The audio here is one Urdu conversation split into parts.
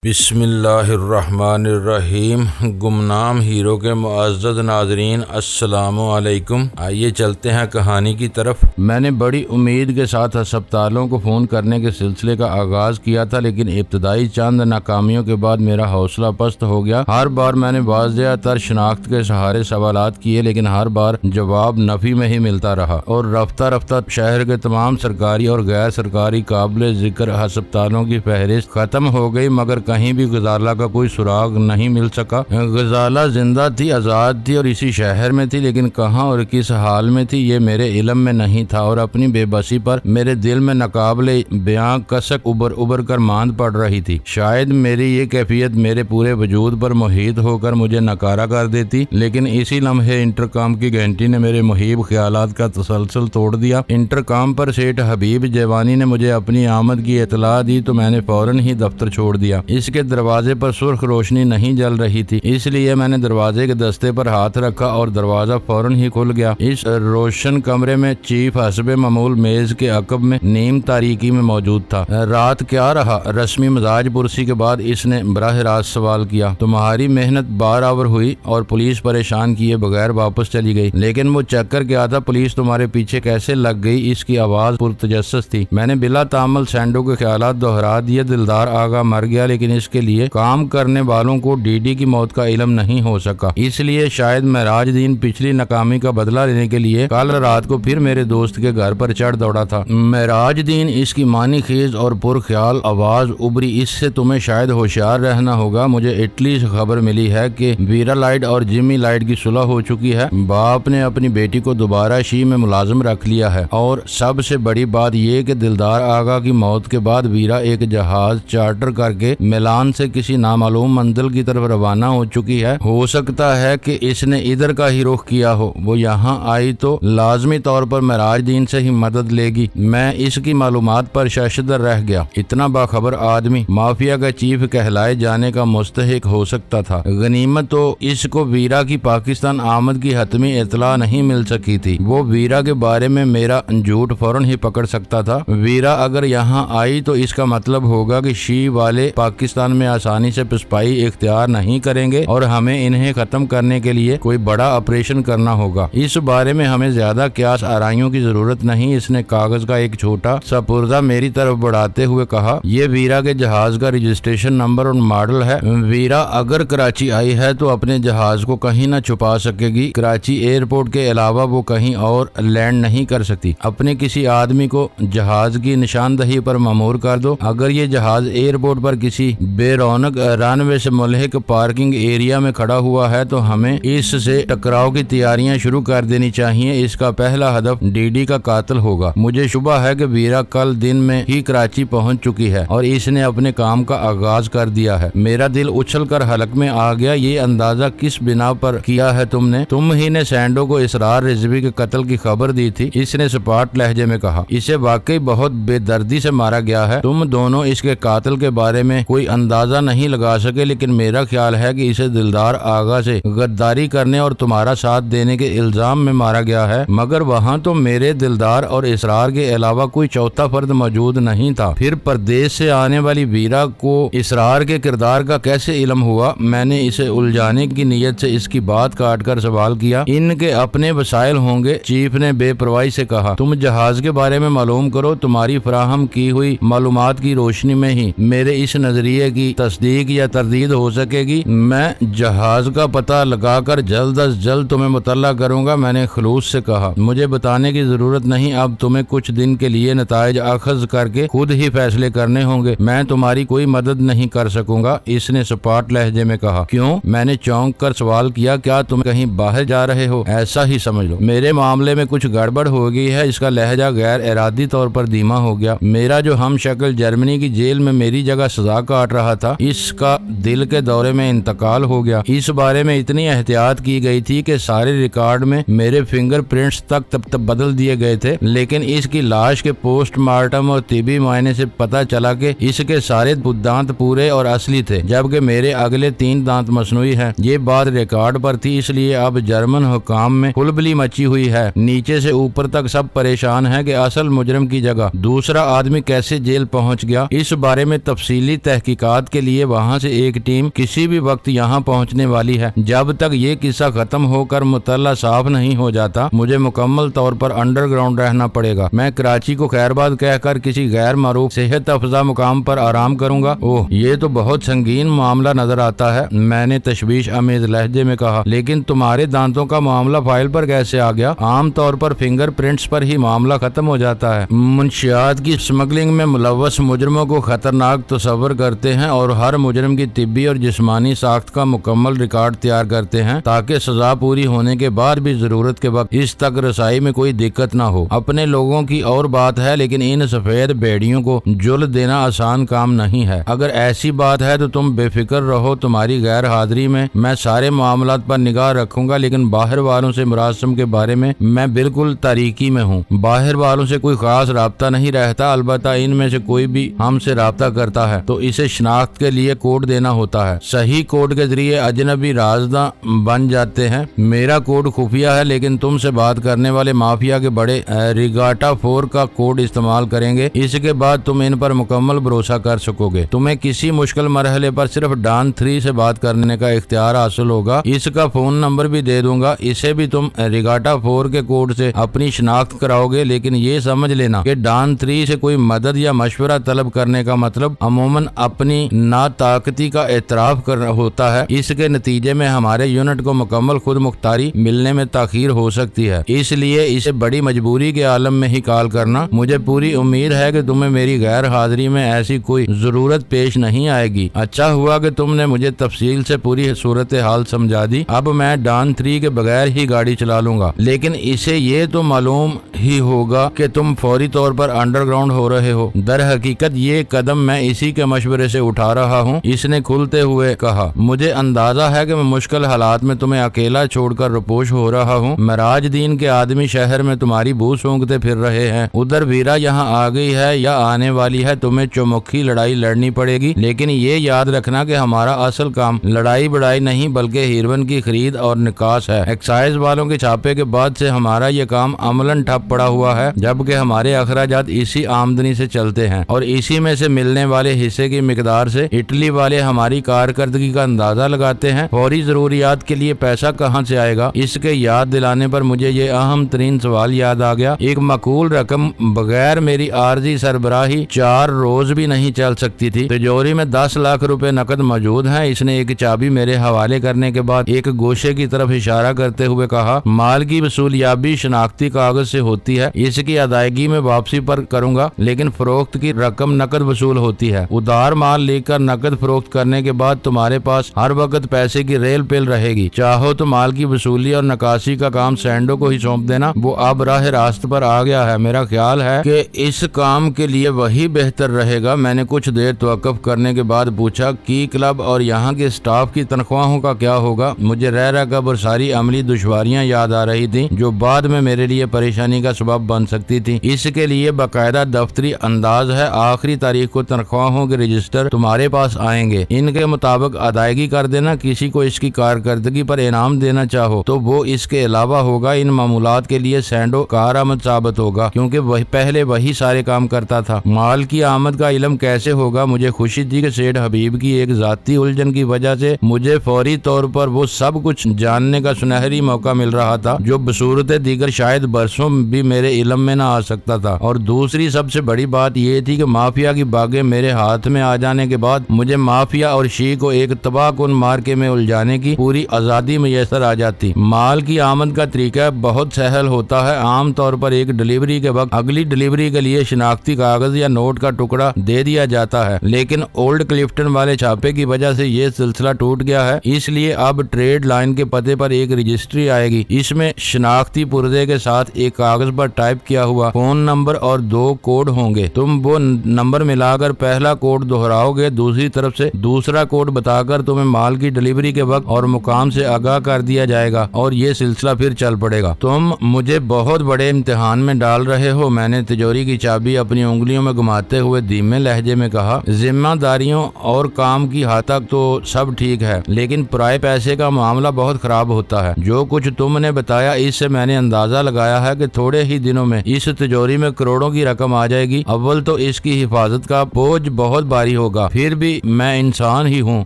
بسم اللہ الرحمن الرحیم۔ گمنام ہیرو کے معزز ناظرین السلام علیکم۔ آئیے چلتے ہیں کہانی کی طرف۔ میں نے بڑی امید کے ساتھ ہسپتالوں کو فون کرنے کے سلسلے کا آغاز کیا تھا، لیکن ابتدائی چند ناکامیوں کے بعد میرا حوصلہ پست ہو گیا۔ ہر بار میں نے واضح تر شناخت کے سہارے سوالات کیے، لیکن ہر بار جواب نفی میں ہی ملتا رہا، اور رفتہ رفتہ شہر کے تمام سرکاری اور غیر سرکاری قابل ذکر ہسپتالوں کی فہرست ختم ہو گئی، مگر کہیں بھی غزالہ کا کوئی سراغ نہیں مل سکا۔ غزالہ زندہ تھی، آزاد تھی اور اسی شہر میں تھی، لیکن کہاں اور کس حال میں تھی یہ میرے علم میں نہیں تھا، اور اپنی بے بسی پر میرے دل میں ناقابل بیاں کسک ابر کر ماند پڑ رہی تھی۔ شاید میری یہ کیفیت میرے پورے وجود پر محیط ہو کر مجھے نکارا کر دیتی، لیکن اسی لمحے انٹرکام کی گھنٹی نے میرے محیب خیالات کا تسلسل توڑ دیا۔ انٹرکام پر سیٹھ حبیب جیوانی نے مجھے اپنی آمد کی اطلاع دی تو میں نے فوراً ہی دفتر چھوڑ دیا۔ اس کے دروازے پر سرخ روشنی نہیں جل رہی تھی، اس لیے میں نے دروازے کے دستے پر ہاتھ رکھا اور دروازہ فوراً ہی کھل گیا۔ اس روشن کمرے میں چیف حسب معمول میز کے عقب میں نیم تاریکی میں موجود تھا۔ رات کیا رہا؟ رسمی مزاج پرسی کے بعد اس نے براہ راست سوال کیا۔ تمہاری محنت بارآور ہوئی اور پولیس پریشان کیے بغیر واپس چلی گئی، لیکن وہ چکر کیا تھا؟ پولیس تمہارے پیچھے کیسے لگ گئی؟ اس کی آواز پرتجسس تھی۔ میں نے بلا تعمل سینڈو کے خیالات دہرا دیے۔ دلدار آغا مر گیا، لیکن اس کے لیے کام کرنے والوں کو ڈی ڈی کی موت کا علم نہیں ہو سکا، اس لیے شاید معراج دین پچھلی ناکامی کا بدلہ لینے کے لیے کل رات کو پھر میرے دوست کے گھر پر چڑھ دوڑا تھا۔ معراج دین؟ اس کی معنی خیز اور پرخیال آواز ابری۔ اس سے تمہیں شاید ہوشیار رہنا ہوگا۔ مجھے اٹلی سے خبر ملی ہے کہ ویرا لائٹ اور جمی لائٹ کی صلح ہو چکی ہے۔ باپ نے اپنی بیٹی کو دوبارہ شی میں ملازم رکھ لیا ہے، اور سب سے بڑی بات یہ کہ دلدار آغا کی موت کے بعد ویرا ایک جہاز چارٹر کر کے میلان سے کسی نامعلوم منزل کی طرف روانہ ہو چکی ہے۔ ہو سکتا ہے کہ اس نے ادھر کا ہی رخ کیا ہو۔ وہ یہاں آئی تو لازمی طور پر معراج دین سے ہی مدد لے گی۔ میں اس کی معلومات پر ششدر رہ گیا۔ اتنا باخبر آدمی مافیا کا چیف کہلائے جانے کا مستحق ہو سکتا تھا۔ غنیمت تو اس کو ویرا کی پاکستان آمد کی حتمی اطلاع نہیں مل سکی تھی۔ وہ ویرا کے بارے میں میرا جھوٹ فوراً ہی پکڑ سکتا تھا۔ ویرا اگر یہاں آئی تو اس کا مطلب ہوگا کہ شی والے پاکستان میں آسانی سے پسپائی اختیار نہیں کریں گے، اور ہمیں انہیں ختم کرنے کے لیے کوئی بڑا آپریشن کرنا ہوگا۔ اس بارے میں ہمیں زیادہ قیاس آرائیوں کی ضرورت نہیں۔ اس نے کاغذ کا ایک چھوٹا سا پردہ میری طرف بڑھاتے ہوئے کہا، یہ ویرا کے جہاز کا رجسٹریشن نمبر اور ماڈل ہے۔ ویرا اگر کراچی آئی ہے تو اپنے جہاز کو کہیں نہ چھپا سکے گی۔ کراچی ایئرپورٹ کے علاوہ وہ کہیں اور لینڈ نہیں کر سکتی۔ اپنے کسی آدمی کو جہاز کی نشاندہی پر مامور کر دو۔ اگر یہ جہاز ایئرپورٹ پر کسی بے رونق رن وے سے ملحق پارکنگ ایریا میں کھڑا ہوا ہے تو ہمیں اس سے ٹکراؤ کی تیاریاں شروع کر دینی چاہیے۔ اس کا پہلا ہدف ڈی ڈی کا قاتل ہوگا۔ مجھے شبہ ہے کہ ویرا کل دن میں ہی کراچی پہنچ چکی ہے اور اس نے اپنے کام کا آغاز کر دیا ہے۔ میرا دل اچھل کر حلق میں آ گیا۔ یہ اندازہ کس بنا پر کیا ہے تم نے؟ تم ہی نے سینڈو کو اسرار رضوی کے قتل کی خبر دی تھی، اس نے سپاٹ لہجے میں کہا۔ اسے واقعی بہت بے دردی سے مارا گیا ہے۔ تم دونوں اس کے قاتل کے بارے میں کوئی اندازہ نہیں لگا سکے، لیکن میرا خیال ہے کہ اسے دلدار آغا سے غداری کرنے اور تمہارا ساتھ دینے کے الزام میں مارا گیا ہے، مگر وہاں تو میرے دلدار اور اسرار کے علاوہ کوئی چوتھا فرد موجود نہیں تھا۔ پھر پردیس سے آنے والی ویرا کو اسرار کے کردار کا کیسے علم ہوا؟ میں نے اسے الجھانے کی نیت سے اس کی بات کاٹ کر سوال کیا۔ ان کے اپنے وسائل ہوں گے، چیف نے بے پرواہی سے کہا۔ تم جہاز کے بارے میں معلوم کرو۔ تمہاری فراہم کی ہوئی معلومات کی روشنی میں ہی میرے اس نظریے کی تصدیق یا تردید ہو سکے گی۔ میں جہاز کا پتہ لگا کر جلد از جلد تمہیں مطلع کروں گا، میں نے خلوص سے کہا۔ مجھے بتانے کی ضرورت نہیں، اب تمہیں کچھ دن کے لیے نتائج اخذ کر کے خود ہی فیصلے کرنے ہوں گے۔ میں تمہاری کوئی مدد نہیں کر سکوں گا، اس نے سپاٹ لہجے میں کہا۔ کیوں؟ میں نے چونک کر سوال کیا۔ کیا تم کہیں باہر جا رہے ہو؟ ایسا ہی سمجھ لو۔ میرے معاملے میں کچھ گڑبڑ ہو گئی ہے۔ اس کا لہجہ غیر ارادی طور پر دھیما ہو گیا۔ میرا جو ہم شکل جرمنی کی جیل میں میری جگہ سزا کاٹ رہا تھا، اس کا دل کے دورے میں انتقال ہو گیا۔ اس بارے میں اتنی احتیاط کی گئی تھی کہ سارے ریکارڈ میں میرے فنگر پرنٹس تک تب بدل دیے گئے تھے، لیکن اس کی لاش کے پوسٹ مارٹم اور طبی معائنے سے پتہ چلا کہ اس کے سارے دانت پورے اور اصلی تھے، جبکہ میرے اگلے 3 دانت مصنوعی ہیں۔ یہ بات ریکارڈ پر تھی، اس لیے اب جرمن حکام میں کھلبلی مچی ہوئی ہے۔ نیچے سے اوپر تک سب پریشان ہیں کہ اصل مجرم کی جگہ دوسرا آدمی کیسے جیل پہنچ گیا۔ اس بارے میں تفصیلی تحقیق تحقیقات کے لیے وہاں سے ایک ٹیم کسی بھی وقت یہاں پہنچنے والی ہے۔ جب تک یہ قصہ ختم ہو کر مطلع صاف نہیں ہو جاتا مجھے مکمل طور پر انڈر گراؤنڈ رہنا پڑے گا۔ میں کراچی کو خیرباد کہہ کر کسی غیر معروف صحت افزا مقام پر آرام کروں گا۔ اوہ، یہ تو بہت سنگین معاملہ نظر آتا ہے، میں نے تشویش آمیز لہجے میں کہا۔ لیکن تمہارے دانتوں کا معاملہ فائل پر کیسے آ گیا؟ عام طور پر فنگر پرنٹس پر ہی معاملہ ختم ہو جاتا ہے۔ منشیات کی اسمگلنگ میں ملوث مجرموں کو خطرناک تصور کرتے ہیں اور ہر مجرم کی طبی اور جسمانی ساخت کا مکمل ریکارڈ تیار کرتے ہیں تاکہ سزا پوری ہونے کے بعد بھی ضرورت کے وقت اس تک رسائی میں کوئی دقت نہ ہو۔ اپنے لوگوں کی اور بات ہے، لیکن ان سفید بھیڑیوں کو جل دینا آسان کام نہیں ہے۔ اگر ایسی بات ہے تو تم بے فکر رہو، تمہاری غیر حاضری میں میں سارے معاملات پر نگاہ رکھوں گا، لیکن باہر والوں سے مراسم کے بارے میں بالکل تاریکی میں ہوں۔ باہر والوں سے کوئی خاص رابطہ نہیں رہتا، البتہ ان میں سے کوئی بھی ہم سے رابطہ کرتا ہے تو اسے شناخت کے لیے کوڈ دینا ہوتا ہے۔ صحیح کوڈ کے ذریعے اجنبی رازداں بن جاتے ہیں۔ میرا کوڈ خفیہ ہے، لیکن تم سے بات کرنے والے مافیا کے بڑے ریگاٹا 4 کا کوڈ استعمال کریں گے، اس کے بعد تم ان پر مکمل بھروسہ کر سکو گے۔ تمہیں کسی مشکل مرحلے پر صرف ڈان 3 سے بات کرنے کا اختیار حاصل ہوگا، اس کا فون نمبر بھی دے دوں گا، اسے بھی تم ریگاٹا 4 کے کوڈ سے اپنی شناخت کراؤ گے۔ لیکن یہ سمجھ لینا کہ ڈان 3 سے کوئی مدد یا مشورہ طلب کرنے کا مطلب عموماً اپنی ناطاقتی کا اعتراف کرنا ہوتا ہے۔ اس کے نتیجے میں ہمارے یونٹ کو مکمل خود مختاری ملنے میں تاخیر ہو سکتی ہے، اس لیے اسے بڑی مجبوری کے عالم میں ہی کال کرنا۔ مجھے پوری امید ہے کہ تمہیں میری غیر حاضری میں ایسی کوئی ضرورت پیش نہیں آئے گی۔ اچھا ہوا کہ تم نے مجھے تفصیل سے پوری صورتحال سمجھا دی، اب میں ڈان 3 کے بغیر ہی گاڑی چلا لوں گا، لیکن اسے یہ تو معلوم ہی ہوگا کہ تم فوری طور پر انڈر گراؤنڈ ہو رہے ہو۔ در حقیقت یہ قدم میں اسی کے مشورے سے اٹھا رہا ہوں، اس نے کھلتے ہوئے کہا۔ مجھے اندازہ ہے کہ میں مشکل حالات میں تمہیں اکیلا چھوڑ کر روپوش ہو رہا ہوں۔ مراج دین کے آدمی شہر میں تمہاری بو سونگتے پھر رہے ہیں، ادھر ویرا یہاں آ گئی ہے یا آنے والی ہے، تمہیں چومکھی لڑائی لڑنی پڑے گی، لیکن یہ یاد رکھنا کہ ہمارا اصل کام لڑائی بڑائی نہیں بلکہ ہیروئن کی خرید اور نکاس ہے۔ ایکسائز والوں کے چھاپے کے بعد سے ہمارا یہ کام عملاً ٹھپ پڑا ہوا ہے، جبکہ ہمارے اخراجات اسی آمدنی سے چلتے ہیں اور اسی میں سے ملنے والے حصے کی مقدار سے اٹلی والے ہماری کارکردگی کا اندازہ لگاتے ہیں۔ فوری ضروریات کے لیے پیسہ کہاں سے آئے گا؟ اس کے یاد دلانے پر مجھے یہ اہم ترین سوال یاد آ گیا۔ ایک معقول رقم بغیر میری عارضی سربراہی 4 روز بھی نہیں چل سکتی تھی۔ تجوری میں 10 لاکھ روپے نقد موجود ہیں۔ اس نے ایک چابی میرے حوالے کرنے کے بعد ایک گوشے کی طرف اشارہ کرتے ہوئے کہا، مال کی وصولیابی شناختی کاغذ سے ہوتی ہے، اس کی ادائیگی میں واپسی پر کروں گا، لیکن فروخت کی رقم نقد وصول ہوتی ہے۔ ادھار مال لے کر نقد فروخت کرنے کے بعد تمہارے پاس ہر وقت پیسے کی ریل پیل رہے گی۔ چاہو تو مال کی وصولی اور نکاسی کا کام سینڈو کو ہی سونپ دینا، وہ اب راہ راست پر آ گیا ہے۔ میرا خیال ہے کہ اس کام کے لیے وہی بہتر رہے گا۔ میں نے کچھ دیر توقف کرنے کے بعد پوچھا، کی کلب اور یہاں کے سٹاف کی تنخواہوں کا کیا ہوگا؟ مجھے رہ کر وہ ساری عملی دشواریاں یاد آ رہی تھیں جو بعد میں میرے لیے پریشانی کا سبب بن سکتی تھی۔ اس کے لیے باقاعدہ دفتری انداز ہے۔ آخری تاریخ کو تنخواہوں کے رجسٹر تمہارے پاس آئیں گے، ان کے مطابق ادائیگی کر دینا۔ کسی کو اس کی کارکردگی پر انعام دینا چاہو تو وہ اس کے علاوہ ہوگا۔ ان معمولات کے لیے سینڈو کارآمد ثابت ہوگا کیونکہ پہلے وہی سارے کام کرتا تھا۔ مال کی آمد کا علم کیسے ہوگا؟ مجھے خوشی تھی کہ سیٹھ حبیب کی ایک ذاتی الجھن کی وجہ سے مجھے فوری طور پر وہ سب کچھ جاننے کا سنہری موقع مل رہا تھا جو بصورت دیگر شاید برسوں بھی میرے علم میں نہ آ سکتا تھا۔ اور دوسری سب سے بڑی بات یہ تھی کہ مافیا کی باغیں میرے ہاتھ میں آ جانے کے بعد مجھے مافیا اور شی کو ایک تباہ کن مارکے میں الجھانے کی پوری آزادی میسر آ جاتی۔ مال کی آمد کا طریقہ بہت سہل ہوتا ہے۔ عام طور پر ایک ڈلیوری کے وقت اگلی ڈلیوری کے لیے شناختی کاغذ یا نوٹ کا ٹکڑا دے دیا جاتا ہے، لیکن اولڈ کلفٹن والے چھاپے کی وجہ سے یہ سلسلہ ٹوٹ گیا ہے، اس لیے اب ٹریڈ لائن کے پتے پر ایک رجسٹری آئے گی۔ اس میں شناختی پردے کے ساتھ ایک کاغذ پر ٹائپ کیا ہوا فون نمبر اور 2 کوڈ ہوں گے۔ تم وہ نمبر ملا کر پہلا کوڈ دہراؤ گے، دوسری طرف سے دوسرا کوڈ بتا کر تمہیں مال کی ڈلیوری کے وقت اور مقام سے آگاہ کر دیا جائے گا اور یہ سلسلہ پھر چل پڑے گا۔ تم مجھے بہت بڑے امتحان میں ڈال رہے ہو، میں نے تجوری کی چابی اپنی انگلیوں میں گھماتے ہوئے دھیمے لہجے میں کہا۔ ذمہ داریوں اور کام کی حد تک تو سب ٹھیک ہے، لیکن پرائے پیسے کا معاملہ بہت خراب ہوتا ہے۔ جو کچھ تم نے بتایا اس سے میں نے اندازہ لگایا ہے کہ تھوڑے ہی دنوں میں اس تجوری میں کروڑوں کی رقم آ جائے گی۔ اول تو اس کی حفاظت کا بوجھ بہت بھاری ہوگا، پھر بھی میں انسان ہی ہوں،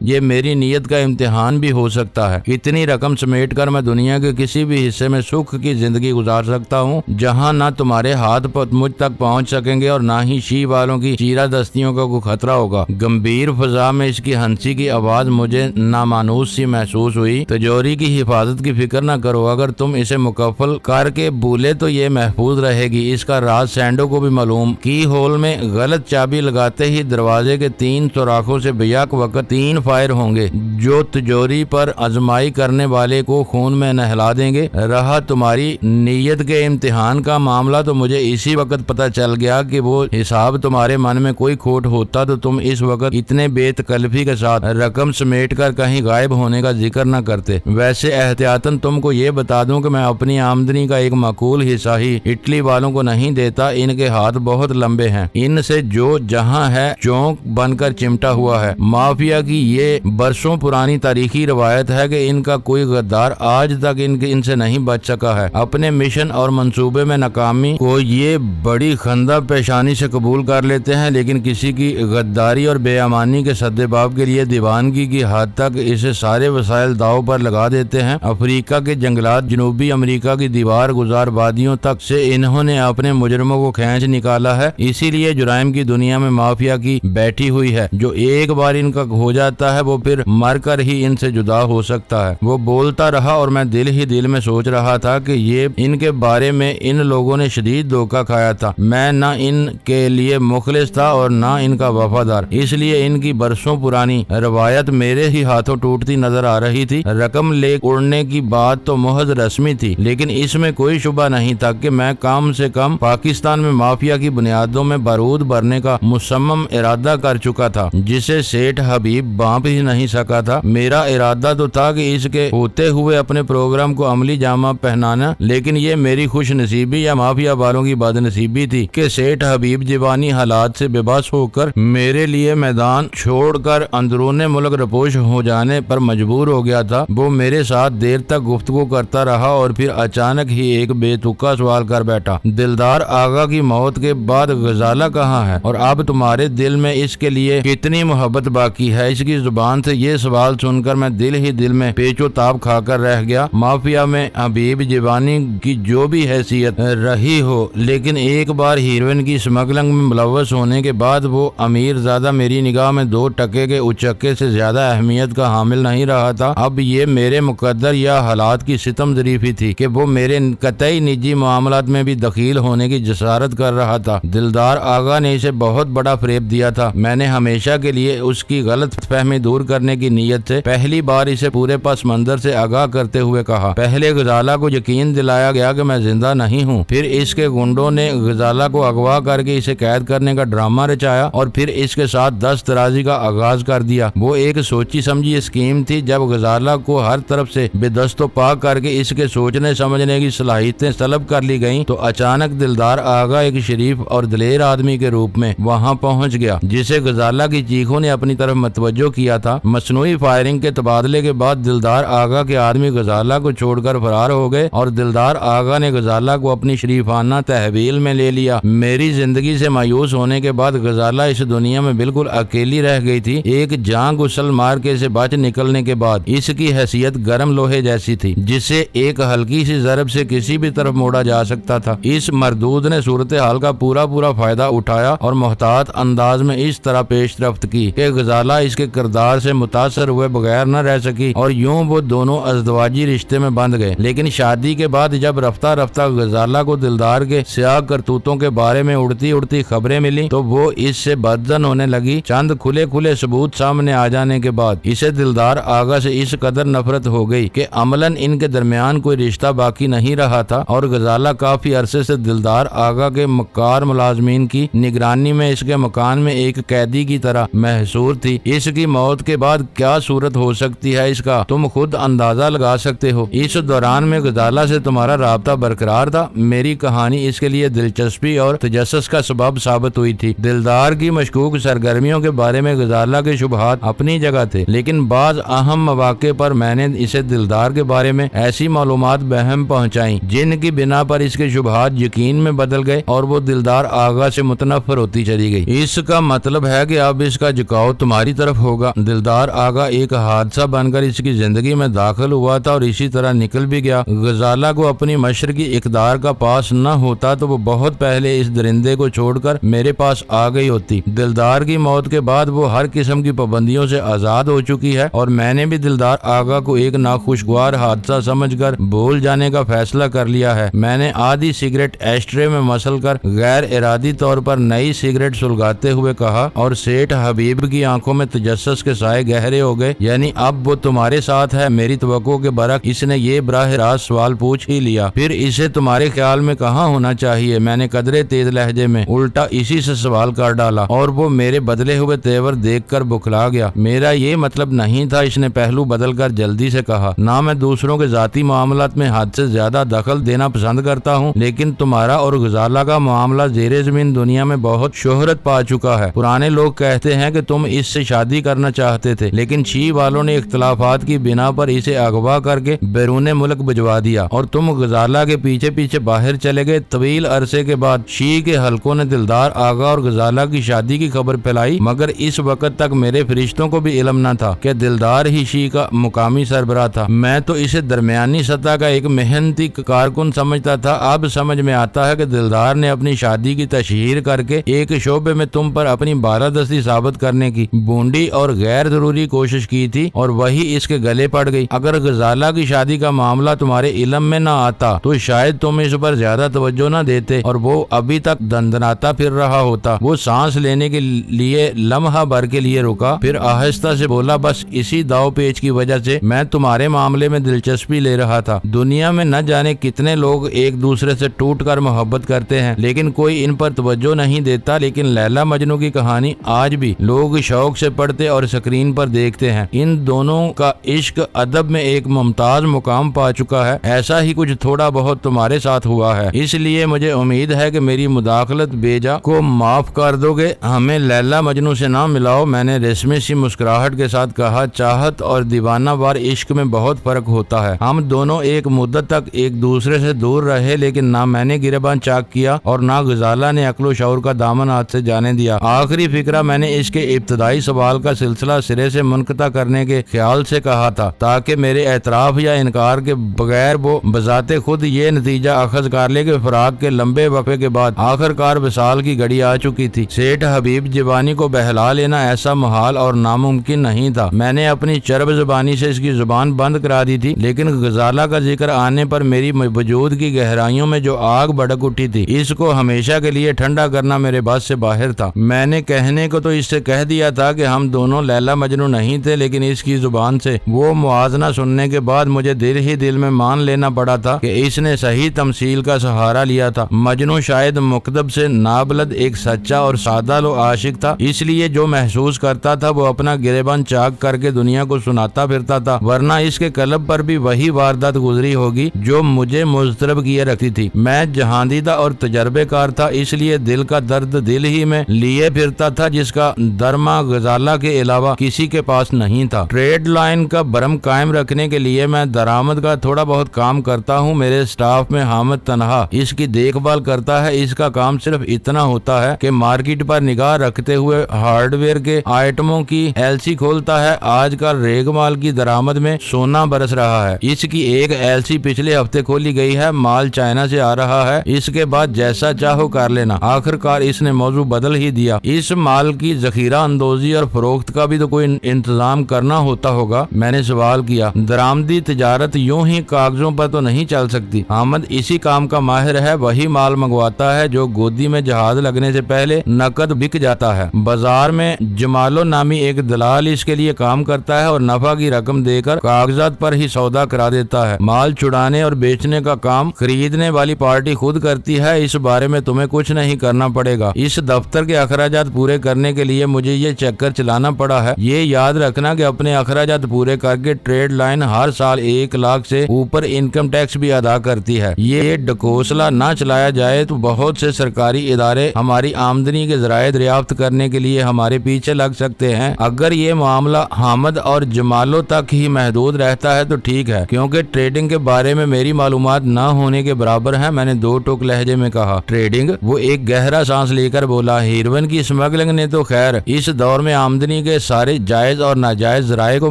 یہ میری نیت کا امتحان بھی ہو سکتا ہے۔ اتنی رقم سمیٹ کر میں دنیا کے کسی بھی حصے میں سکھ کی زندگی گزار سکتا ہوں جہاں نہ تمہارے ہاتھ مجھ تک پہنچ سکیں گے اور نہ ہی شی والوں کی چیرہ دستیوں کا کوئی خطرہ ہوگا۔ گمبھیر فضا میں اس کی ہنسی کی آواز مجھے نامانوس سی محسوس ہوئی۔ تجوری کی حفاظت کی فکر نہ کرو، اگر تم اسے مکفل کر کے بھولے تو یہ محفوظ رہے گی۔ اس کا راز سینڈو کو بھی معلوم۔ کی ہول میں غلط چابی لگاتے ہی دروازے کے 3 سوراخوں سے بیک وقت 3 فائر ہوں گے جو تجوری پر آزمائی کرنے والے کو خون میں نہلا دیں گے۔ رہا تمہاری نیت کے امتحان کا معاملہ تو مجھے اسی وقت پتہ چل گیا کہ وہ حساب تمہارے من میں کوئی کھوٹ ہوتا تو تم اس وقت اتنے بے تکلفی کے ساتھ رقم سمیٹ کر کہیں غائب ہونے کا ذکر نہ کرتے۔ ویسے احتیاطاً تم کو یہ بتا دوں کہ میں اپنی آمدنی کا ایک معقول حصہ ہی اٹلی والوں کو نہیں دیتا، ان کے ہاتھ بہت لمبے ہیں، ان سے جو جہاں ہے چونک بن کر چمٹا ہوا ہے۔ مافیا کی یہ برسوں پرانی تاریخی روایت ہے کہ ان کا کوئی غدار آج تک ان سے نہیں بچ سکا ہے۔ اپنے مشن اور منصوبے میں ناکامی کو یہ بڑی خندہ پیشانی سے قبول کر لیتے ہیں، لیکن کسی کی غداری اور بے امانی کے سدباب کے لیے دیوانگی کی حد تک اسے سارے وسائل داؤ پر لگا دیتے ہیں۔ افریقہ کے جنگلات، جنوبی امریکہ کی دیوار گزار وادیوں تک سے انہوں نے اپنے مجرموں کو کھینچ نکالا ہے۔ اسی لیے جرائم کی دنیا میں مافیا کی بیٹھی ہوئی ہے۔ جو ایک بار ان کا ہو جاتا ہے وہ پھر مر کر ہی ان سے جدا ہو سکتا ہے۔ وہ بولتا رہا اور میں دل ہی دل میں سوچ رہا تھا کہ یہ ان کے بارے میں ان لوگوں نے شدید دھوکہ کھایا تھا۔ میں نہ ان کے لیے مخلص تھا اور نہ ان کا وفادار، اس لیے ان کی برسوں پرانی روایت میرے ہی ہاتھوں ٹوٹتی نظر آ رہی تھی۔ رقم لے اڑنے کی بات تو محض رسمی تھی، لیکن اس میں کوئی شبہ نہیں تھا کہ میں کم سے کم پاکستان میں مافیا کی بنیادوں میں بارود بھرنے کا مصمم ارادہ کر چکا تھا، جسے سیٹھ حبیب بانپ ہی نہیں سکا تھا۔ میرا ارادہ تو تھا کہ اس کے ہوتے ہوئے اپنے پروگرام کو عملی جامہ پہنانا، لیکن یہ میری خوش نصیبی یا مافیا والوں کی بد نصیبی تھی کہ سیٹھ حبیب جوانی حالات سے بے بس ہو کر میرے لیے میدان چھوڑ کر اندرون ملک رپوش ہو جانے پر مجبور ہو گیا تھا۔ وہ میرے ساتھ دیر تک گفتگو کرتا رہا اور پھر اچانک ہی ایک بے تکا سوال کر بیٹھا، دلدار آغا کی موت کے بعد غزالہ کہاں ہے اور اب تمہارے دل میں اس کے لیے کتنی محبت باقی ہے؟ اس کی زبان سے یہ سوال سن کر میں دل ہی دل میں پیچ و تاب کھا کر رہ گیا۔ مافیا میں حبیب جوانی کی جو بھی حیثیت رہی ہو، لیکن ایک بار ہیروئن کی اسمگلنگ میں ملوث ہونے کے بعد وہ امیر زیادہ میری نگاہ میں 2 ٹکے کے اچکے سے زیادہ اہمیت کا حامل نہیں رہا تھا۔ اب یہ میرے مقدر یا حالات کی ستم ظریفی تھی کہ وہ میرے قطعی نجی معاملات میں بھی دخیل ہونے کی جسارت کر رہا تھا۔ دلدار آغا نے اسے بہت بڑا فریب دیا تھا۔ میں نے ہمیشہ کے لیے اس کی غلط فہمی دور کرنے کی نیت سے پہلی بار اسے پورے پس منظر سے آگاہ کرتے ہوئے کہا۔ پہلے غزالہ کو یقین دلایا گیا کہ میں زندہ نہیں ہوں، پھر اس کے گنڈوں نے غزالہ کو اغوا کر کے اسے قید کرنے کا ڈرامہ رچایا اور پھر اس کے ساتھ دست درازی کا آغاز کر دیا۔ وہ ایک سوچی سمجھی اسکیم تھی۔ جب غزالہ کو ہر طرف سے بے دست و پاک کر کے اس کے سوچنے سمجھنے کی صلاحیتیں سلب کر لی گئیں تو اچانک دلدار آغا ایک شریف اور دلیر آدمی کے روپ میں وہاں پہنچ گیا، جسے غزالہ کی چیخوں نے اپنی طرف متوجہ کیا تھا۔ مصنوعی فائرنگ کے تبادلے کے بعد دلدار آغا کے آدمی غزالہ کو چھوڑ کر فرار ہو گئے اور دلدار آغا نے غزالہ کو اپنی شریفانہ تحویل میں لے لیا۔ میری زندگی سے مایوس ہونے کے بعد غزالہ اس دنیا میں بالکل اکیلی رہ گئی تھی۔ ایک جان غسل مارکے سے بچ نکلنے کے بعد اس کی حیثیت گرم لوہے جیسی تھی، جسے ایک ہلکی سی ضرب سے کسی بھی طرف موڑا جا سکتا تھا۔ اس مردود نے صورتحال کا پورا فائدہ اٹھایا اور محتاط انداز میں اس طرح پیش رفت کی کہ غزالہ اس کے کردار سے متاثر ہوئے بغیر نہ رہ سکی اور یوں وہ دونوں ازدواجی رشتے میں بندھ گئے۔ لیکن شادی کے بعد جب رفتہ رفتہ غزالہ کو دلدار کے سیاہ کرتوتوں کے بارے میں اڑتی خبریں ملی تو وہ اس سے بدظن ہونے لگی۔ چند کھلے ثبوت سامنے آ جانے کے بعد اسے دلدار آغا سے اس قدر نفرت ہو گئی کہ عملاً ان کے درمیان کوئی رشتہ باقی نہیں رہا تھا اور غزالہ کافی عرصے سے دلدار آغا کے مکار ملازمین کی نگرانی میں اس کے مکان میں ایک قیدی کی طرح محصور تھی۔ اس کی موت کے بعد کیا صورت ہو سکتی ہے اس کا تم خود اندازہ لگا سکتے ہو۔ اس دوران میں غزالہ سے تمہارا رابطہ برقرار تھا۔ میری کہانی اس کے لیے دلچسپی اور تجسس کا سبب ثابت ہوئی تھی۔ دلدار کی مشکوک سرگرمیوں کے بارے میں غزالہ کے شبہات اپنی جگہ تھے، لیکن بعض اہم مواقع پر میں نے اسے دلدار کے بارے میں ایسی معلومات بہم پہنچائیں جن کی بنا پر اس کے شبہات یقین میں بدل گئے اور وہ دلدار آغا سے متنفر ہوتی چلی گئی۔ اس کا مطلب ہے ہے کہ اب اس کا جھکاؤ تمہاری طرف ہوگا۔ دلدار آغا ایک حادثہ بن کر اس کی زندگی میں داخل ہوا تھا اور اسی طرح نکل بھی گیا۔ غزالہ کو اپنی مشرقی اقدار کا پاس نہ ہوتا تو وہ بہت پہلے اس درندے کو چھوڑ کر میرے پاس آ گئی ہوتی۔ دلدار کی موت کے بعد وہ ہر قسم کی پابندیوں سے آزاد ہو چکی ہے اور میں نے بھی دلدار آغا کو ایک ناخوشگوار حادثہ سمجھ کر بھول جانے کا فیصلہ کر لیا ہے۔ میں نے آدھی سگریٹ ایشٹرے میں مسل کر غیر ارادی طور پر نئی سگریٹ سلگاتے ہوئے کہا اور سیٹھ حبیب کی آنکھوں میں تجسس کے سائے گہرے ہو گئے۔ یعنی اب وہ تمہارے ساتھ ہے؟ میری توقع کے برعکس اس نے یہ براہ راست سوال پوچھ ہی لیا۔ پھر اسے تمہارے خیال میں کہاں ہونا چاہیے؟ میں نے قدرے تیز لہجے میں الٹا اسی سے سوال کر ڈالا اور وہ میرے بدلے ہوئے تیور دیکھ کر بکھلا گیا۔ میرا یہ مطلب نہیں تھا، اس نے پہلو بدل کر جلدی سے کہا۔ نہ میں دوسروں کے ذاتی معاملات میں حد سے زیادہ دخل دینا پسند کرتا ہوں، لیکن تمہارا اور غزالہ کا معاملہ زیر زمین دنیا میں بہت شہرت پا چکا ہے۔ پرانے لوگ کہتے ہیں کہ تم اس سے شادی کرنا چاہتے تھے، لیکن شی والوں نے اختلافات کی بنا پر اسے اغوا کر کے بیرون ملک بھجوا دیا اور تم غزالہ کے پیچھے پیچھے باہر چلے گئے۔ طویل عرصے کے بعد شی کے حلقوں نے دلدار آغا اور غزالہ کی شادی کی خبر پھیلائی، مگر اس وقت تک میرے فرشتوں کو بھی علم نہ تھا کہ دلدار ہی شی کا مقامی سربراہ تھا۔ میں تو اسے درمیانی سطح کا ایک محنتی کارکن سمجھتا تھا۔ اب سمجھ میں آتا ہے کہ دلدار نے اپنی شادی کی تشہیر کر کے ایک شعبے میں تم پر اپنی بالادستی ثابت کرنے کی بونڈی اور غیر ضروری کوشش کی تھی اور وہی اس کے گلے پڑ گئی۔ اگر غزالہ کی شادی کا معاملہ تمہارے علم میں نہ آتا تو شاید تم اس پر زیادہ توجہ نہ دیتے اور وہ ابھی تک دندناتا پھر رہا ہوتا۔ وہ سانس لینے کے لیے لمحہ بھر کے لیے رکا، پھر آہستہ سے بولا، بس اسی داؤ پیچ کی وجہ سے میں تمہارے معاملے میں دلچسپی لے رہا تھا۔ دنیا میں نہ جانے کتنے لوگ ایک دوسرے سے ٹوٹ کر محبت کرتے ہیں، لیکن کوئی ان پر توجہ نہیں دیتا، لیکن لیلا مجنو کی کہانی آج بھی لوگ شوق سے پڑھتے اور اسکرین پر دیکھتے ہیں۔ ان دونوں کا عشق ادب میں ایک ممتاز مقام پا چکا ہے۔ ایسا ہی کچھ تھوڑا بہت تمہارے ساتھ ہوا ہے، اس لیے مجھے امید ہے کہ میری مداخلت بیجا کو معاف کر دو گے۔ ہمیں لیلا مجنو سے نہ ملاؤ، میں نے رسمی سی مسکراہٹ کے ساتھ کہا۔ چاہت اور دیوانہ وار عشق میں بہت فرق ہوتا ہے۔ ہم دونوں ایک مدت تک ایک دوسرے سے دور رہے، لیکن نہ میں نے گریبان چاک کیا اور نہ غزالہ نے عقل و شعور کا دامن ہاتھ سے جانے دیا۔ آخری فکرہ میں نے اس کے ابتدائی سوال کا سلسلہ سرے سے منقطع کرنے کے خیال سے کہا تھا، تاکہ میرے اعتراف یا انکار کے بغیر وہ بذات خود یہ نتیجہ اخذ کر لے کہ فراق کے لمبے وقفے کے بعد آخر کار وصال کی گھڑی آ چکی تھی۔ سیٹھ حبیب جوانی کو بہلا لینا ایسا محال اور ناممکن نہیں تھا۔ میں نے اپنی چرب زبانی سے اس کی زبان بند کرا دی تھی، لیکن غزالہ کا ذکر آنے پر میری وجود کی گہرائیوں میں جو آگ بھڑک اٹھی تھی، اس کو ہمیشہ کے لیے ٹھنڈا کرنا میرے بس سے باہر تھا۔ میں نے کہنے کو تو اس سے کہہ دیا تھا کہ ہم دونوں لیلا مجنو نہیں تھے، لیکن اس کی زبان سے وہ موازنہ سننے کے بعد مجھے دل ہی دل میں مان لینا پڑا تھا کہ اس نے صحیح تمثیل کا سہارا لیا تھا۔ مجنو شاید مکتب سے نابلد ایک سچا اور سادہ لو عاشق تھا، اس لیے جو محسوس کرتا تھا وہ اپنا گریبان چاک کر کے دنیا کو سناتا پھرتا تھا، ورنہ اس کے قلب پر بھی وہی واردات گزری ہوگی جو مجھے مضطرب کیے رکھتی تھی۔ میں جہاندیدہ اور تجربے کار تھا، اس لیے دل کا درد دل ہی میں لیے پھرتا تھا، جس کا درما غزالہ کے علاوہ کسی کے پاس نہیں تھا۔ ٹریڈ لائن کا برم قائم رکھنے کے لیے میں درآمد کا تھوڑا بہت کام کرتا ہوں۔ میرے سٹاف میں حامد تنہا اس کی دیکھ بھال کرتا ہے۔ اس کا کام صرف اتنا ہوتا ہے کہ مارکیٹ پر نگاہ رکھتے ہوئے ہارڈ ویئر کے آئٹموں کی ایلسی کھولتا ہے۔ آج کل ریگ مال کی درآمد میں سونا برس رہا ہے۔ اس کی ایک ایلسی پچھلے ہفتے کھولی گئی ہے، مال چائنا سے آ رہا ہے، اس کے بعد جیسا چاہو کر لینا۔ آخر کار اس نے موضوع بدل ہی دیا، اس مال کی ذخیرہ اندوزی اور فروخت کا بھی تو کوئی انتظام کرنا ہوتا ہوگا۔ میں نے سوال کیا، درآمدی تجارت یوں ہی کاغذوں پر تو نہیں چل سکتی۔ حامد اسی کام کا ماہر ہے، وہی مال منگواتا ہے جو گودی میں جہاز لگنے سے پہلے نقد بک جاتا ہے۔ بازار میں جمالو نامی ایک دلال اس کے لیے کام کرتا ہے اور نفع کی رقم دے کر کاغذات پر ہی سودا کرا دیتا ہے۔ مال چھڑانے اور بیچنے کا کام خریدنے والی پارٹی خود کرتی ہے، اس بارے میں تمہیں کچھ نہیں کرنا پڑے گا۔ اس دفتر کے اخراجات پورے کرنے کے لیے مجھے یہ چکر چلانا پڑا ہے۔ یہ یاد رکھنا کہ اپنے اخراجات پورے کر کے ٹریڈ لائن ہر سال 1 لاکھ سے اوپر انکم ٹیکس بھی ادا کرتی ہے۔ یہ ڈکوسلا نہ چلایا جائے تو بہت سے سرکاری ادارے ہماری آمدنی کے ذرائع دریافت کرنے کے لیے ہمارے پیچھے لگ سکتے ہیں۔ اگر یہ معاملہ حامد اور جمالو تک ہی محدود رہتا ہے تو ٹھیک ہے، کیونکہ ٹریڈنگ کے بارے میں میری معلومات نہ ہونے کے برابر ہے۔ میں نے 2 ٹوک لہجے میں کہا۔ ٹریڈنگ؟ وہ ایک گہرا سانس لے کر بولا، ہیروئن کی اسمگلنگ نے تو خیر اس دور میں آمدنی کے سارے جائز اور ناجائز ذرائع کو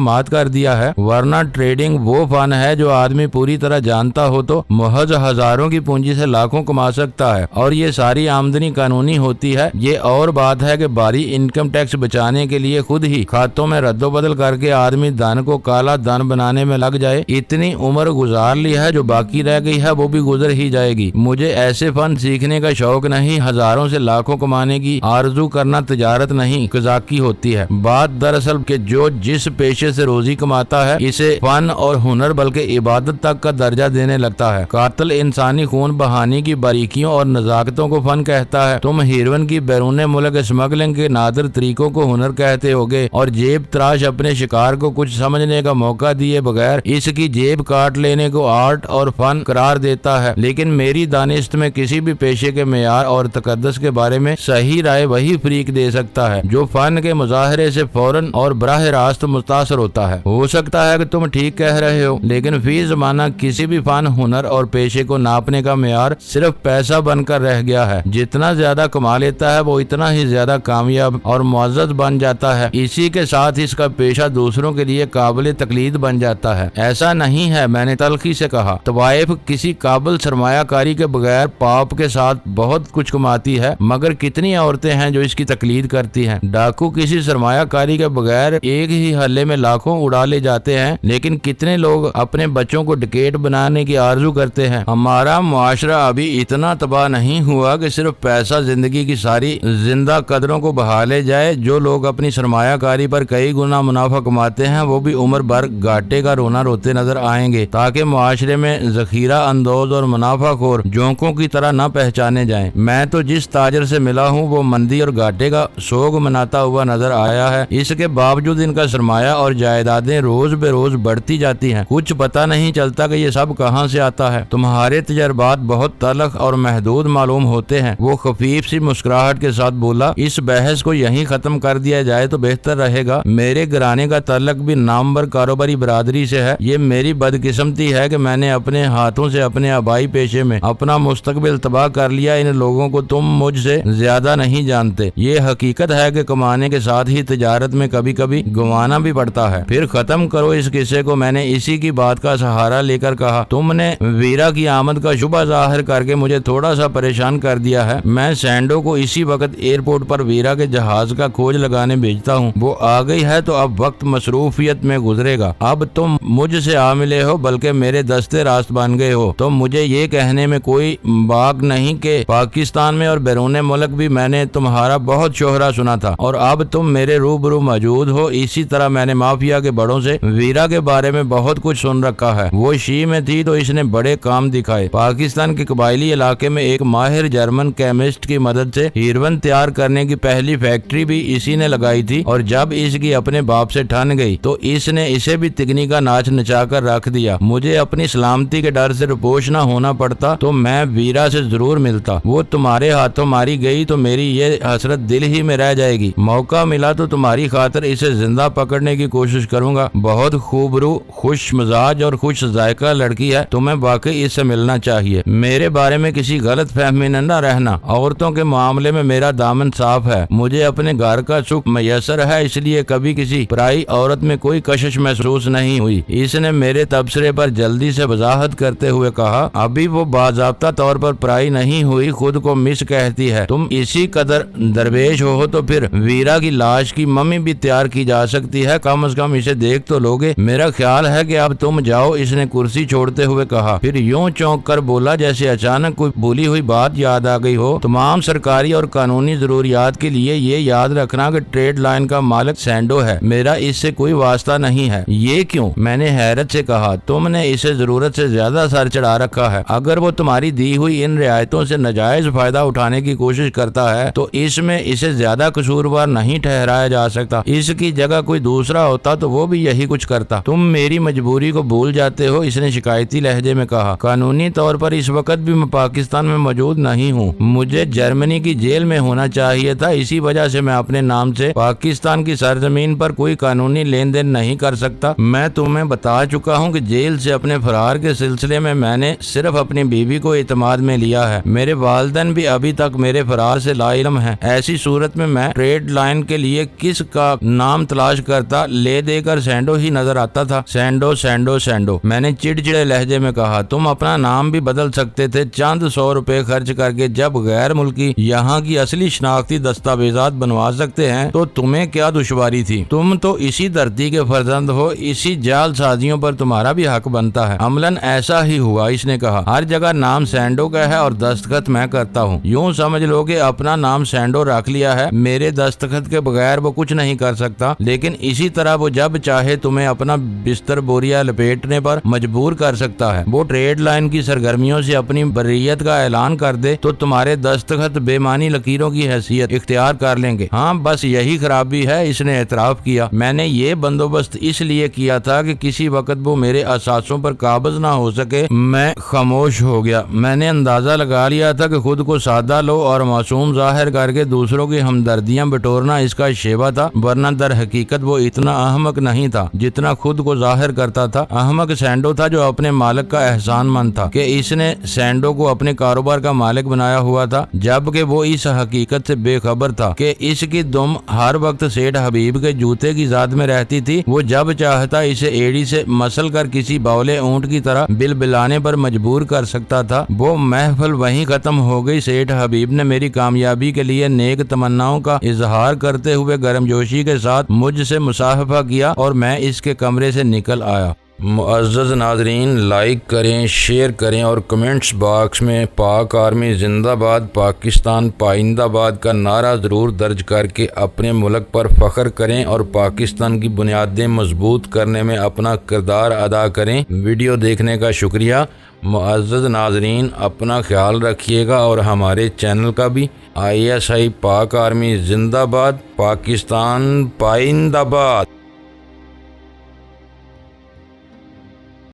مات کر دیا ہے، ورنہ ٹریڈنگ وہ فن ہے جو آدمی پوری طرح جانتا ہو تو محض ہزاروں کی پونجی سے لاکھوں کما سکتا ہے، اور یہ ساری آمدنی قانونی ہوتی ہے۔ یہ اور بات ہے کہ بھاری انکم ٹیکس بچانے کے لیے خود ہی کھاتوں میں رد و بدل کر کے آدمی دھن کو کالا دھن بنانے میں لگ جائے۔ اتنی عمر گزار لی ہے، جو باقی رہ گئی ہے وہ بھی گزر ہی جائے گی۔ مجھے ایسے فن سیکھنے کا شوق نہیں، ہزاروں سے لاکھوں کمانے کی آرزو کرنا تجارت نہیں، قزاقی ہوتی ہے۔ بات دراصل کہ جو جس پیشے سے روزی کماتا ہے اسے فن اور ہنر بلکہ عبادت تک کا درجہ دینے لگتا ہے۔ قاتل انسانی خون بہانے کی باریکیوں اور نزاکتوں کو فن کہتا ہے، تم ہیروئن کی بیرون ملک اسمگلنگ کے نادر طریقوں کو ہنر کہتے ہوگے، اور جیب تراش اپنے شکار کو کچھ سمجھنے کا موقع دیے بغیر اس کی جیب کاٹ لینے کو آرٹ اور فن قرار دیتا ہے۔ لیکن میری دانست میں کسی بھی پیشے کے معیار اور تقدس کے بارے میں صحیح رائے وہی فریق دے سکتا ہے جو فن کے مظاہرے سے فوراً اور براہ راست متاثر ہوتا ہے۔ ہو سکتا ہے کہ تم ٹھیک کہہ رہے ہو، لیکن فی زمانہ کسی بھی فن، ہنر اور پیشے کو ناپنے کا معیار صرف پیسہ بن کر رہ گیا ہے۔ جتنا زیادہ کما لیتا ہے وہ اتنا ہی زیادہ کامیاب اور معزز بن جاتا ہے، اسی کے ساتھ اس کا پیشہ دوسروں کے لیے قابل تقلید بن جاتا ہے۔ ایسا نہیں ہے، میں نے تلخی سے کہا۔ طوائف کسی قابل سرمایہ کاری کے بغیر پاپ کے ساتھ بہت کچھ کماتی ہے، مگر کتنی عورتیں ہیں جو اس کی تقلید کرتی ہیں؟ ڈاکو کسی سرمایہ کاری کے بغیر ایک ہی حلے میں لاکھوں اڑا لے جاتے ہیں، لیکن کتنے لوگ اپنے بچوں کو ڈکیٹ بنانے کی آرزو کرتے ہیں؟ ہمارا معاشرہ ابھی اتنا تباہ نہیں ہوا کہ صرف پیسہ زندگی کی ساری زندہ قدروں کو بہا لے جائے۔ جو لوگ اپنی سرمایہ کاری پر کئی گنا منافع کماتے ہیں وہ بھی عمر بھر گھاٹے کا رونا روتے نظر آئیں گے، تاکہ معاشرے میں ذخیرہ اندوز اور منافع خور جونکوں کی طرح نہ پہچانے جائیں۔ میں تو جس تاجر سے ملا ہوں وہ مندی اور گھاٹے کا سوگ مناتا ہوا نظر آیا ہے، اس کے باوجود ان کا سرمایہ اور جائیدادیں روز بے روز بڑھتی جاتی ہیں۔ کچھ پتہ نہیں چلتا کہ یہ سب کہاں سے آتا ہے۔ تمہارے تجربات بہت تلخ اور محدود معلوم ہوتے ہیں۔ وہ خفیف سی مسکراہٹ کے ساتھ بولا، اس بحث کو یہیں ختم کر دیا جائے تو بہتر رہے گا۔ میرے گھرانے کا تعلق بھی نامور کاروباری برادری سے ہے۔ یہ میری بدقسمتی ہے کہ میں نے اپنے ہاتھوں سے اپنے آبائی پیشے میں اپنا مستقبل تباہ کر لیا۔ ان لوگوں کو تم مجھ سے زیادہ نہیں جانتے۔ یہ حقیقت ہے کہ کمانے کے ساتھ ہی تجارت میں کبھی کبھی گنوانا بھی پڑتا ہے۔ پھر ختم کرو اس قصے کو، میں نے اسی کی بات کا سہارا لے کر کہا۔ تم نے ویرا کی آمد کا شبہ ظاہر کر کے مجھے تھوڑا سا پریشان کر دیا ہے۔ میں سینڈو کو اسی وقت ایئرپورٹ پر ویرا کے جہاز کا کھوج لگانے بھیجتا ہوں۔ وہ آ گئی ہے تو اب وقت مصروفیت میں گزرے گا۔ اب تم مجھ سے آ ملے ہو بلکہ میرے دستے راست بن گئے ہو تو مجھے یہ کہنے میں کوئی باک نہیں کہ پاکستان میں اور بیرون ملک بھی میں نے تمہارا بہت شہرہ سنا تھا، اور اب تم میرے روبرو موجود ہو۔ اسی طرح میں نے مافیا کے بڑوں سے ویرا کے بارے میں بہت کچھ سن رکھا ہے۔ وہ شی میں تھی تو اس نے بڑے کام دکھائے۔ پاکستان کے قبائلی علاقے میں ایک ماہر جرمن کیمسٹ کی مدد سے ہیروئن تیار کرنے کی پہلی فیکٹری بھی اسی نے لگائی تھی، اور جب اس کی اپنے باپ سے ٹھن گئی تو اس نے اسے بھی تگنی کا ناچ نچا کر رکھ دیا۔ مجھے اپنی سلامتی کے ڈر سے روپوش نہ ہونا پڑتا تو میں ویرا سے ضرور ملتا۔ وہ تمہارے ہاتھوں ماری گئی تو میری یہ حسرت دل ہی میں رہ جائے گی۔ موقع ملا تو تمہاری خاطر اسے زندہ پکڑنے کی کوشش کروں گا۔ بہت خوبرو، خوش مزاج اور خوش ذائقہ لڑکی ہے، تمہیں واقعی اس سے ملنا چاہیے۔ میرے بارے میں کسی غلط فہمی نہ رہنا، عورتوں کے معاملے میں میرا دامن صاف ہے۔ مجھے اپنے گھر کا سکھ میسر ہے، اس لیے کبھی کسی پرائی عورت میں کوئی کشش محسوس نہیں ہوئی۔ اس نے میرے تبصرے پر جلدی سے وضاحت کرتے ہوئے کہا، ابھی وہ باضابطہ طور پر پرائی نہیں ہوئی، خود کو مس کہتی ہے۔ تم اسی قدر درویش ہو تو پھر ویرا کی لاش کی ممی بھی تیار کی جا سکتی ہے، کم از کم اسے دیکھ تو لوگے۔ میرا خیال ہے کہ اب تم جاؤ، اس نے کرسی چھوڑتے ہوئے کہا، پھر یوں چونک کر بولا جیسے اچانک کوئی بھولی ہوئی بات یاد آ گئی ہو۔ تمام سرکاری اور قانونی ضروریات کے لیے یہ یاد رکھنا کہ ٹریڈ لائن کا مالک سینڈو ہے، میرا اس سے کوئی واسطہ نہیں ہے۔ یہ کیوں؟ میں نے حیرت سے کہا، تم نے اسے ضرورت سے زیادہ سر چڑھا رکھا ہے۔ اگر وہ تمہاری دی ہوئی ان رعایتوں سے ناجائز فائدہ اٹھانے کی کوشش کرتا ہے تو اس میں اسے زیادہ قصوروار نہیں ٹھہرایا جا سکتا۔ اس کی جگہ کوئی دوسرا ہوتا تو وہ بھی یہی کچھ کرتا۔ تم میری مجبوری کو بھول جاتے ہو، اس نے شکایتی لہجے میں کہا۔ قانونی طور پر اس وقت بھی میں پاکستان میں موجود نہیں ہوں، مجھے جرمنی کی جیل میں ہونا چاہیے تھا، اسی وجہ سے میں اپنے نام سے پاکستان کی سرزمین پر کوئی قانونی لین دین نہیں کر سکتا۔ میں تمہیں بتا چکا ہوں کہ جیل سے اپنے فرار کے سلسلے میں نے صرف اپنی بیوی کو اعتماد میں لیا ہے۔ میرے والدین بھی ابھی تک میرے فرار سے لا علم ہیں۔ ایسی صورت میں ٹریڈ لائن کے لیے کس کا نام تلاش کرتا، لے دے کر سینڈو ہی نظر آتا تھا۔ سینڈو سینڈو سینڈو، میں نے چڑچڑے لہجے میں کہا۔ تم اپنا نام بھی بدل سکتے تھے چند 100 روپے خرچ کر کے۔ جب غیر ملکی یہاں کی اصلی شناختی دستاویزات بنوا سکتے ہیں تو تمہیں کیا دشواری تھی؟ تم تو اسی دھرتی کے فرزند ہو، اسی جعل سازیوں پر تمہارا بھی حق بنتا ہے۔ عملاً ایسا ہی ہوا، اس نے کہا۔ ہر جگہ نام سینڈو کا ہے اور دستخط میں کرتا ہوں۔ یوں سمجھ لو کہ اپنا نام سینڈو رکھ لیا ہے، میرے دستخط کے بغیر وہ کچھ نہیں کر سکتا، لیکن اسی طرح وہ جب چاہے تمہیں اپنا بستر بوریا لپیٹنے پر مجبور کر سکتا ہے۔ وہ ٹریڈ لائن کی سرگرمیوں سے اپنی بریت کا اعلان کر دے تو تمہارے دستخط بے معنی لکیروں کی حیثیت اختیار کر لیں گے۔ ہاں بس یہی خرابی ہے، اس نے اعتراف کیا۔ میں نے یہ بندوبست اس لیے کیا تھا کہ کسی وقت وہ میرے اثاثوں پر قابض نہ ہو سکے۔ میں خاموش ہو گیا۔ میں نے اندازہ لگا لیا تھا کہ خود کو سادہ لو اور معصوم ظاہر کر کے دوسروں کی ہمدردیاں بٹورنا اس کا شیوا تھا، ورنہ در حقیقت وہ اتنا احمق نہیں تھا جتنا خود کو ظاہر کرتا تھا۔ احمق سینڈو تھا جو اپنے مالک کا احسان مند تھا کہ اس نے سینڈو کو اپنے کاروبار کا مالک بنایا ہوا تھا، جبکہ وہ اس حقیقت سے بے خبر تھا کہ اس کی دم ہر وقت سیٹھ حبیب کے جوتے کی ذات میں رہتی تھی۔ وہ جب چاہتا اسے ایڑی سے مسل کر کسی باولے اونٹ کی طرح بلبلانے پر مجبور کر سکتا تھا۔ وہ محفل وہیں ختم ہو گئی۔ سیٹھ حبیب نے میری کامیابی کے لیے نیک تمناؤں کا اظہار کرتے ہوئے گرمجوشی کے ساتھ مجھ سے مصافحہ کیا اور میں اس کے کمرے سے نکل آیا۔ معزز ناظرین، لائک کریں، شیئر کریں اور کمنٹس باکس میں پاک آرمی زندہ باد، پاکستان پائندہ باد کا نعرہ ضرور درج کر کے اپنے ملک پر فخر کریں اور پاکستان کی بنیادیں مضبوط کرنے میں اپنا کردار ادا کریں۔ ویڈیو دیکھنے کا شکریہ۔ معزز ناظرین، اپنا خیال رکھیے گا اور ہمارے چینل کا بھی۔ ISI پاک آرمی زندہ باد، پاکستان پائندہ باد۔